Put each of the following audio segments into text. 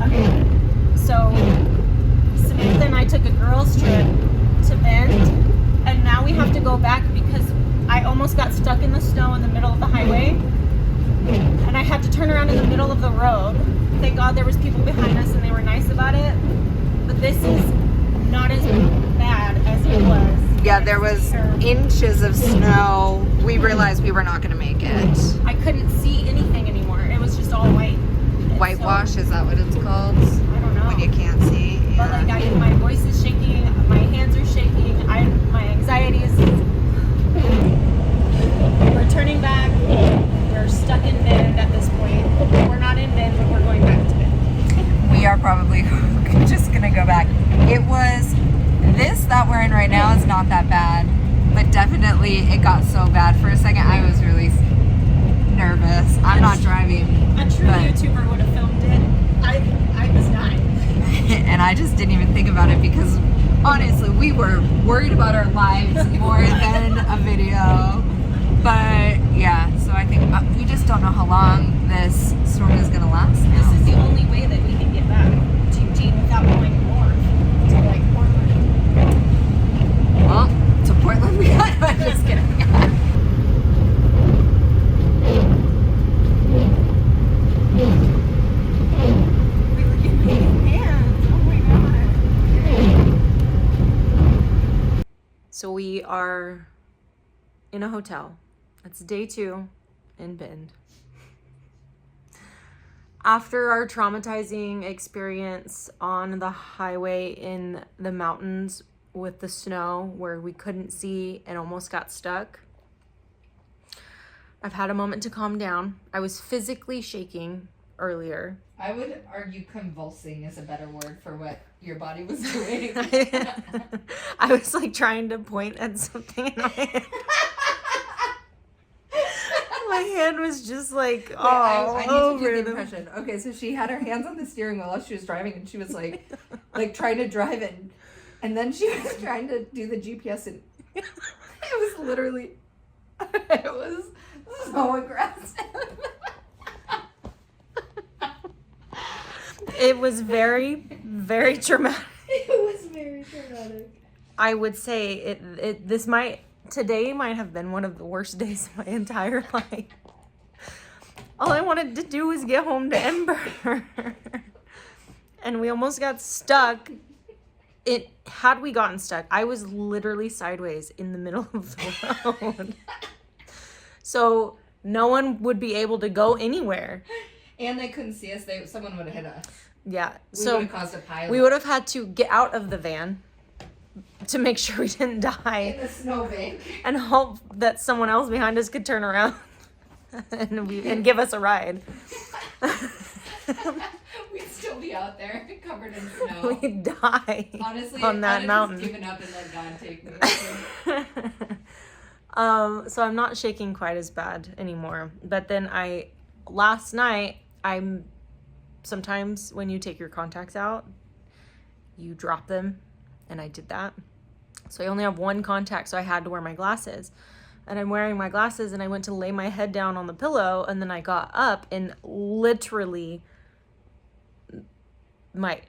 Okay. So Samantha and I took a girls' trip to Bend, and now we have to go back because I almost got stuck in the snow in the middle of the highway, and I had to turn around in the middle of the road. Thank God there was people behind us and they were nice about it. But this is not as bad as it was. Yeah, there was inches of snow. We realized we were not going to make it. I couldn't see anything anymore. It was just all white. Whitewash, is that what it's called? I don't know. When you can't see. But like my voice is shaking, my hands are shaking, my anxiety is. We're turning back. We're stuck in Bend at this point. We're not in Bend, but we're going back to Bend. We are probably just gonna go back. It was this that we're in right now is not that bad, but definitely it got so bad for a second. I was really nervous. I'm not driving. A true YouTuber would have filmed it. I was dying. And I just didn't even think about it because honestly, we were worried about our lives more than a video. But yeah, so I think we just don't know how long this storm is gonna last now. This is the only way that we can get back to Eugene without going north to like Portland. Well, to Portland we got. I'm just kidding. We were giving hands. Oh my god. So we are in a hotel. It's day 2 in Bend. After our traumatizing experience on the highway in the mountains with the snow where we couldn't see and almost got stuck, I've had a moment to calm down. I was physically shaking earlier. I would argue convulsing is a better word for what your body was doing. I was like trying to point at something in my hand. My hand was just like all I need over to do the them. impression. Okay, so she had her hands on the steering wheel while she was driving, and she was like trying to drive it, and then she was trying to do the GPS, and it was literally, it was so aggressive. It was very, very traumatic. It was very traumatic. I would say today might have been one of the worst days of my entire life. All I wanted to do was get home to Ember. And we almost got stuck. Had we gotten stuck, I was literally sideways in the middle of the road. So no one would be able to go anywhere. And they couldn't see us. Someone would have hit us. Yeah. We would have caused a pileup. We would have had to get out of the van to make sure we didn't die. In the snowbank. And hope that someone else behind us could turn around and give us a ride. We'd still be out there covered in snow. We'd die. Honestly, on that mountain. Just given up and let God take me. So I'm not shaking quite as bad anymore. But then last night, sometimes when you take your contacts out, you drop them. And I did that. So I only have one contact, so I had to wear my glasses. And I'm wearing my glasses, and I went to lay my head down on the pillow, and then I got up, and literally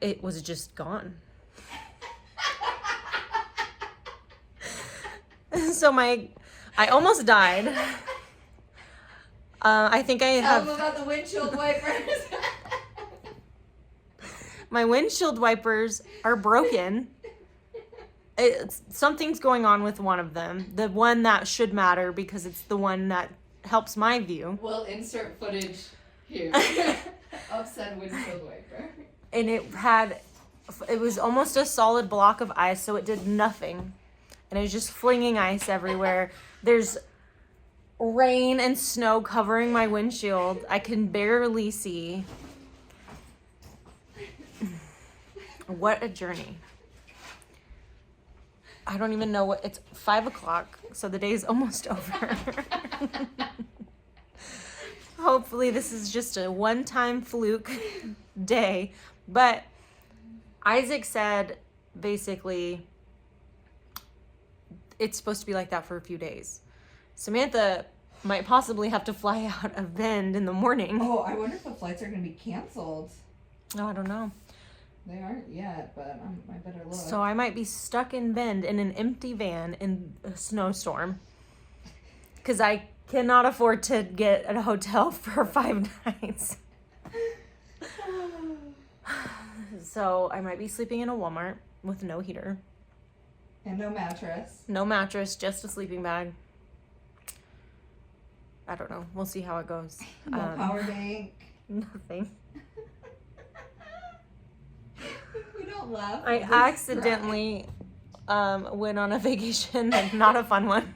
it was just gone. So I almost died. I think I have. Tell them about the windshield wipers. My windshield wipers are broken. Something's going on with one of them. The one that should matter because it's the one that helps my view. We'll insert footage here of said windshield wiper. And it was almost a solid block of ice, so it did nothing. And it was just flinging ice everywhere. There's rain and snow covering my windshield. I can barely see. What a journey. I don't even know it's 5:00, so the day is almost over. Hopefully this is just a one-time fluke day. But Isaac said basically it's supposed to be like that for a few days. Samantha might possibly have to fly out of Bend in the morning. Oh, I wonder if the flights are going to be canceled. Oh, I don't know. They aren't yet, but I better look. So I might be stuck in Bend in an empty van in a snowstorm. Because I cannot afford to get a hotel for 5 nights. So I might be sleeping in a Walmart with no heater. And no mattress. No mattress, just a sleeping bag. I don't know. We'll see how it goes. No power bank. Nothing. We don't laugh. I accidentally went on a vacation and not a fun one.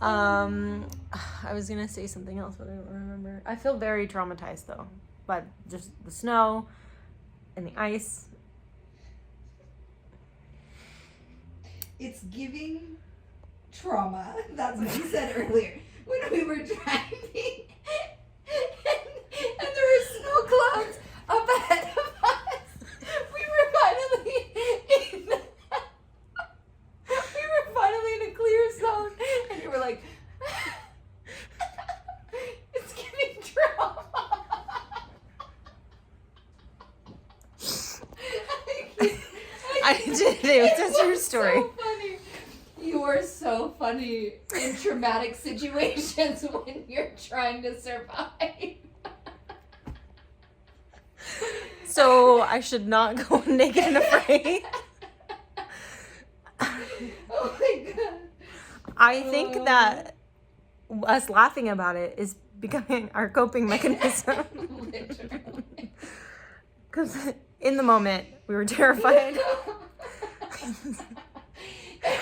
I was gonna say something else, but I don't remember. I feel very traumatized though, by just the snow and the ice. It's giving trauma. That's what you said earlier when we were driving, and there were snow clouds up ahead of us. We were finally in a clear zone, and you were like, "It's giving trauma." I did. It was just your story. So funny. You are so funny in traumatic situations when you're trying to survive. So I should not go naked and afraid. Oh my god. I think that us laughing about it is becoming our coping mechanism. Literally. Because in the moment, we were terrified.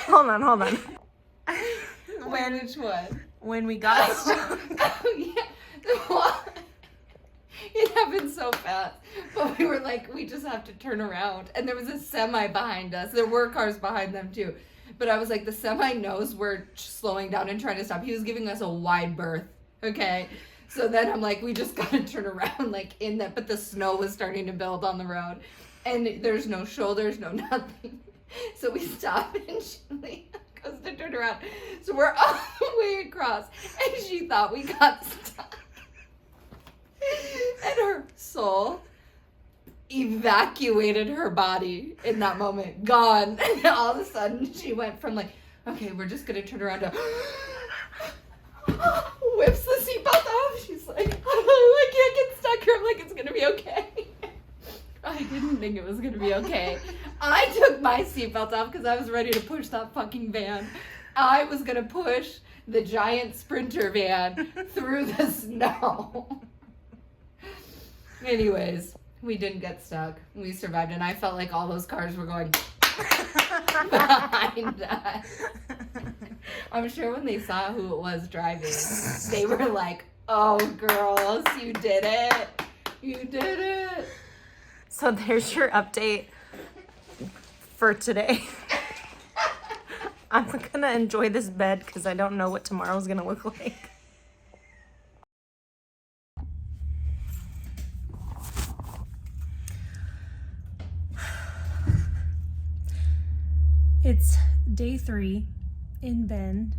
Hold on. Which one? When we got Oh yeah. It happened so fast. But we were like, we just have to turn around. And there was a semi behind us. There were cars behind them too. But I was like, the semi knows we're slowing down and trying to stop. He was giving us a wide berth. Okay. So then I'm like, we just gotta turn around like in that. But the snow was starting to build on the road. And there's no shoulders, no nothing. So we stop and she goes to turn around. So we're all the way across. And she thought we got stuck. And her soul evacuated her body in that moment. Gone. And all of a sudden she went from like, okay, we're just gonna turn around to whips the seatbelt off. She's like, oh, I can't get stuck here. I'm like, it's gonna be okay. I didn't think it was gonna be okay. I took my seatbelt off because I was ready to push that fucking van. I was gonna push the giant Sprinter van through the snow. Anyways, we didn't get stuck. We survived, and I felt like all those cars were going behind us. I'm sure when they saw who it was driving, they were like, oh, girls, you did it. You did it. So there's your update for today. I'm gonna enjoy this bed because I don't know what tomorrow's gonna look like. It's day 3 in Bend,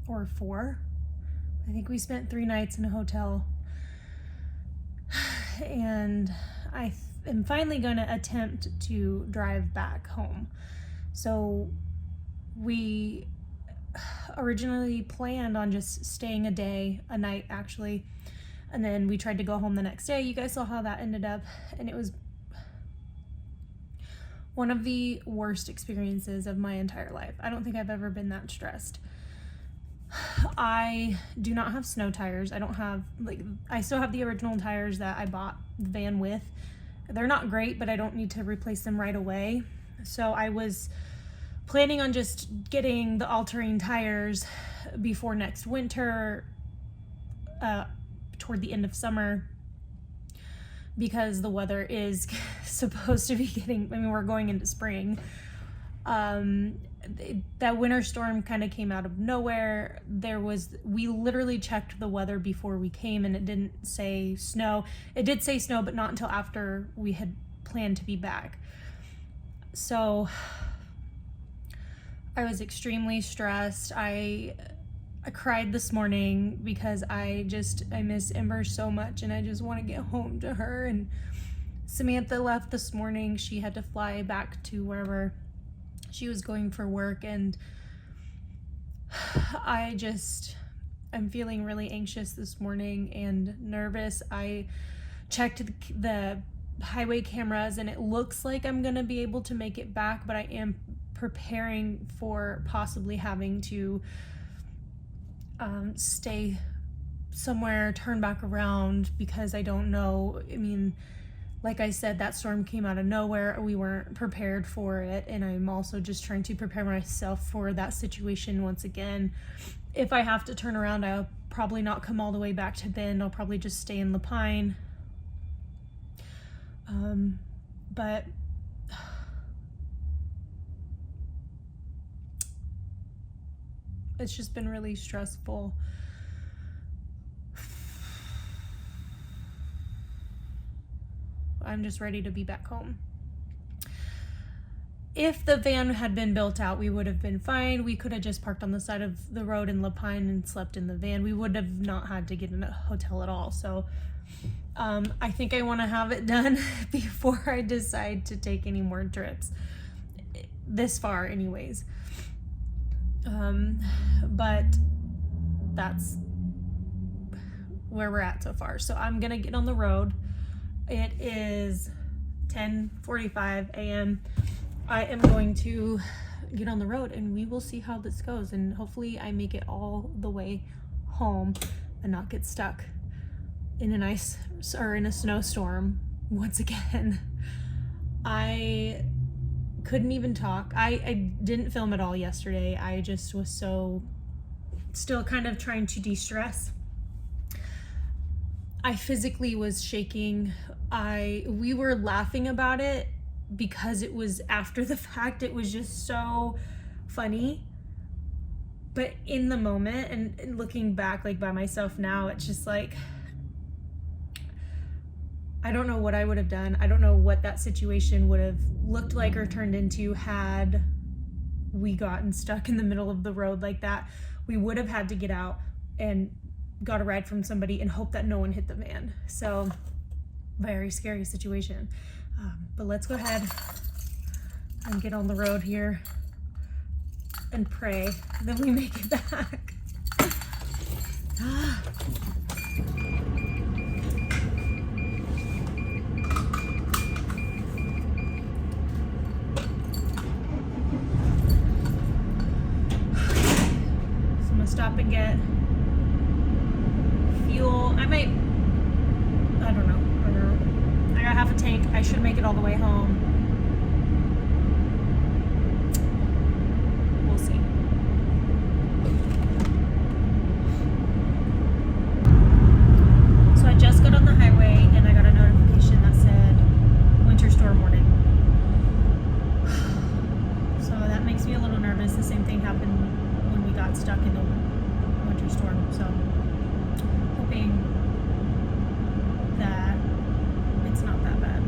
or 4. I think we spent 3 nights in a hotel. And I am finally going to attempt to drive back home. So we originally planned on just staying a night actually. And then we tried to go home the next day. You guys saw how that ended up. And it was one of the worst experiences of my entire life. I don't think I've ever been that stressed. I do not have snow tires. I still have the original tires that I bought the van with. They're not great, but I don't need to replace them right away. So I was planning on just getting the all-terrain tires before next winter, toward the end of summer, because the weather is supposed to be we're going into spring. That winter storm kind of came out of nowhere. We literally checked the weather before we came and it didn't say snow. It did say snow, but not until after we had planned to be back. So I was extremely stressed. I I cried this morning because I miss Ember so much and I just want to get home to her. And Samantha left this morning. She had to fly back to wherever she was going for work, and I'm feeling really anxious this morning and nervous. I checked the highway cameras and it looks like I'm gonna be able to make it back, but I am preparing for possibly having to stay somewhere, turn back around, because I don't know. I mean, like I said, that storm came out of nowhere. We weren't prepared for it, and I'm also just trying to prepare myself for that situation once again. If I have to turn around, I'll probably not come all the way back to Bend. I'll probably just stay in Lapine. But it's just been really stressful. I'm just ready to be back home. If the van had been built out, we would have been fine. We could have just parked on the side of the road in Lapine and slept in the van. We would have not had to get in a hotel at all. So I think I want to have it done before I decide to take any more trips. This far anyways. But that's where we're at so far. So I'm gonna get on the road. It is 10:45 a.m. I am going to get on the road and we will see how this goes, and hopefully I make it all the way home and not get stuck in in a snowstorm once again. I couldn't even talk. I didn't film at all yesterday. I just was still kind of trying to de-stress. I physically was shaking. We were laughing about it because it was after the fact. It was just so funny. But in the moment and looking back, like by myself now, it's just like, I don't know what I would have done. I don't know what that situation would have looked like or turned into had we gotten stuck in the middle of the road like that. We would have had to get out and got a ride from somebody and hope that no one hit the van. So very scary situation. But let's go ahead and get on the road here and pray that we make it back. Stop and get fuel. I don't know. I got half a tank. I should make it all the way home. We'll see. So I just got on the highway and I got a notification that said winter storm warning. So that makes me a little nervous. The same thing happened when we got stuck in the winter storm, so hoping that it's not that bad.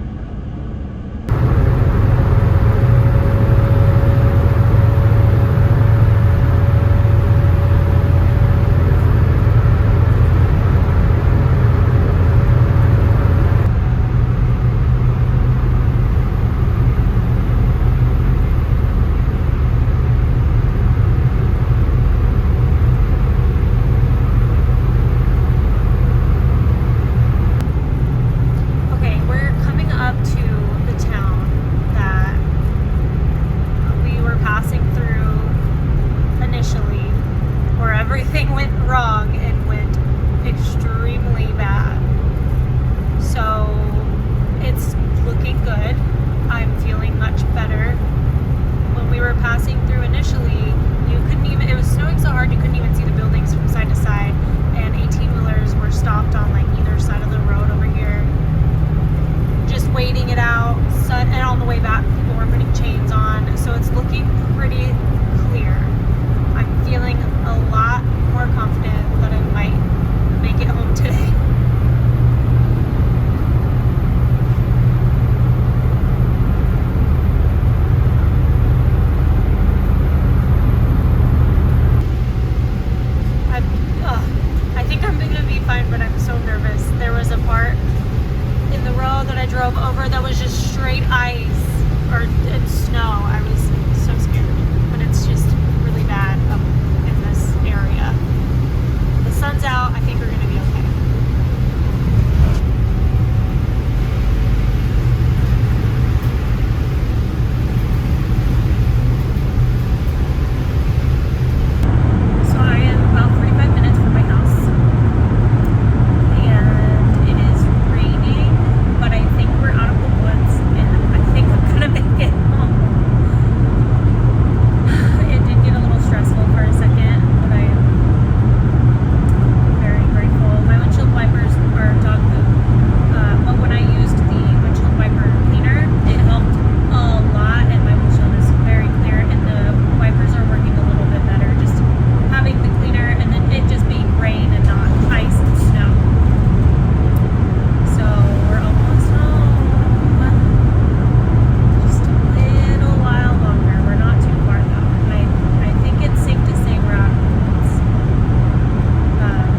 that I drove over that was just straight ice and snow. I was so scared. But it's just really bad up in this area. The sun's out. I think we're going to be okay. So I am about 45 minutes from my house. And it is raining, but I think we're out of the woods and I think I'm going to make it home. It did get a little stressful for a second, but I am very grateful. My windshield wipers are dog poop, but when I used the windshield wiper cleaner, it helped a lot, and my windshield is very clear, and the wipers are working a little bit better. Just having the cleaner and then it just being rain and not ice and snow. So we're almost home. Just a little while longer. We're not too far though. I think it's safe to say we're out of the woods.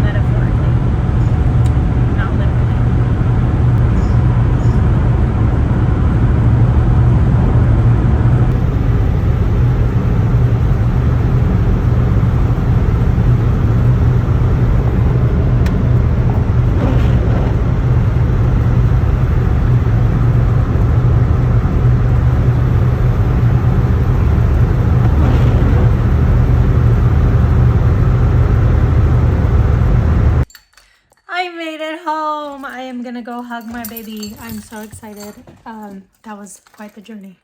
Metaphorically. Not literally. I made it home. I am gonna go hug my baby. I'm so excited. That was quite the journey.